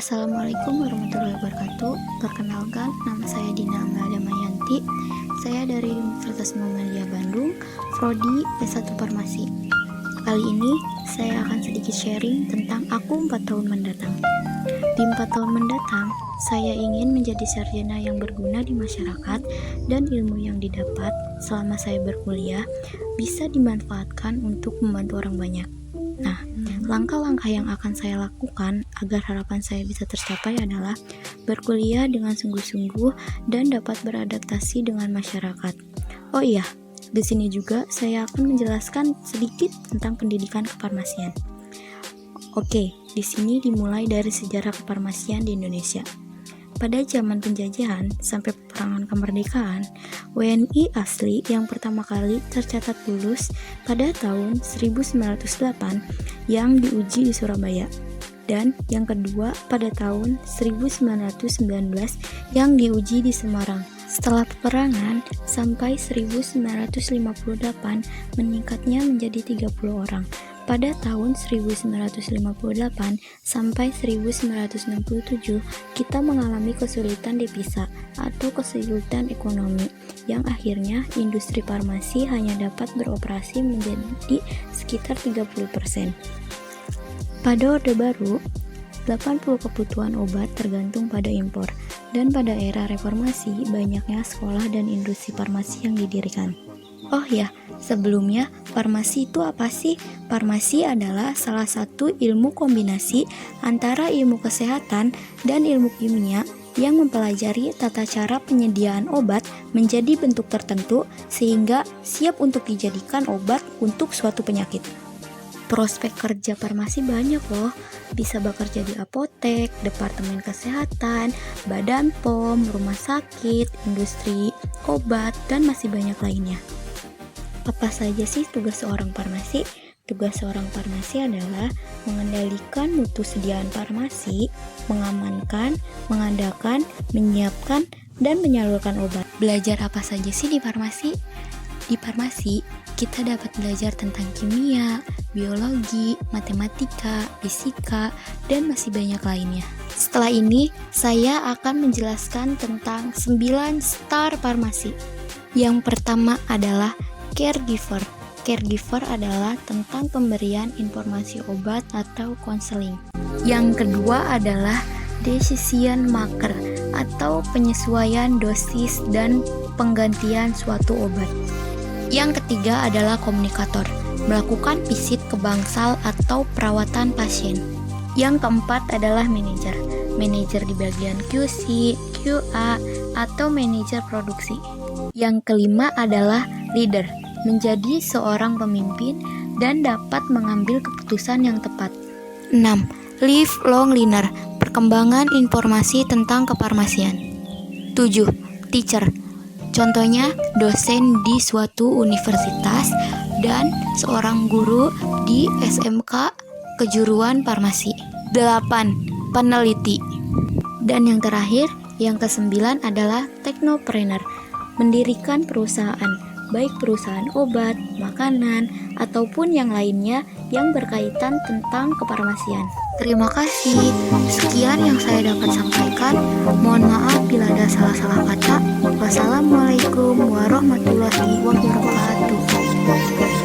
Assalamualaikum warahmatullahi wabarakatuh. Perkenalkan, nama saya Dina Amelia Damayanti. Saya dari Universitas Muhammadiyah Bandung, Prodi S1 Farmasi. Kali ini saya akan sedikit sharing tentang aku 4 tahun mendatang. Di 4 tahun mendatang, saya ingin menjadi sarjana yang berguna di masyarakat dan ilmu yang didapat selama saya berkuliah bisa dimanfaatkan untuk membantu orang banyak. Nah, langkah-langkah yang akan saya lakukan agar harapan saya bisa tercapai adalah berkuliah dengan sungguh-sungguh dan dapat beradaptasi dengan masyarakat. Oh iya, di sini juga saya akan menjelaskan sedikit tentang pendidikan kefarmasian. Oke, di sini dimulai dari sejarah kefarmasian di Indonesia. Pada zaman penjajahan sampai peperangan kemerdekaan, WNI asli yang pertama kali tercatat lulus pada tahun 1908 yang diuji di Surabaya, dan yang kedua pada tahun 1919 yang diuji di Semarang. Setelah peperangan, sampai 1958 meningkatnya menjadi 30 orang. Pada tahun 1958 sampai 1967, kita mengalami kesulitan devisa atau kesulitan ekonomi, yang akhirnya industri farmasi hanya dapat beroperasi menjadi sekitar 30%. Pada Orde Baru, 80 kebutuhan obat tergantung pada impor, dan pada era reformasi banyaknya sekolah dan industri farmasi yang didirikan. Oh ya, sebelumnya farmasi itu apa sih? Farmasi adalah salah satu ilmu kombinasi antara ilmu kesehatan dan ilmu kimia yang mempelajari tata cara penyediaan obat menjadi bentuk tertentu sehingga siap untuk dijadikan obat untuk suatu penyakit. Prospek kerja farmasi banyak loh, bisa bekerja di apotek, departemen kesehatan, badan POM, rumah sakit, industri obat, dan masih banyak lainnya. Apa saja sih tugas seorang farmasi? Tugas seorang farmasi adalah mengendalikan mutu sediaan farmasi, mengamankan, mengadakan, menyiapkan, dan menyalurkan obat. Belajar apa saja sih di farmasi? Di farmasi, kita dapat belajar tentang kimia, biologi, matematika, fisika, dan masih banyak lainnya. Setelah ini, saya akan menjelaskan tentang 9 star farmasi. Yang pertama adalah caregiver. Caregiver adalah tentang pemberian informasi obat atau konseling. Yang kedua adalah decision maker atau penyesuaian dosis dan penggantian suatu obat. Yang ketiga adalah komunikator, melakukan visit ke bangsal atau perawatan pasien. Yang keempat adalah manajer. Manajer di bagian QC, QA, atau manajer produksi. Yang kelima adalah leader, menjadi seorang pemimpin dan dapat mengambil keputusan yang tepat. 6. Lifelong learner, perkembangan informasi tentang kefarmasian. 7. Teacher, contohnya dosen di suatu universitas dan seorang guru di SMK kejuruan farmasi. 8. Peneliti. Dan yang terakhir, yang ke-9 adalah technopreneur, mendirikan perusahaan, baik perusahaan obat, makanan, ataupun yang lainnya yang berkaitan tentang kefarmasian. Terima kasih. Sekian yang saya dapat sampaikan. Mohon maaf bila ada salah-salah kata. Wassalamualaikum warahmatullahi wabarakatuh.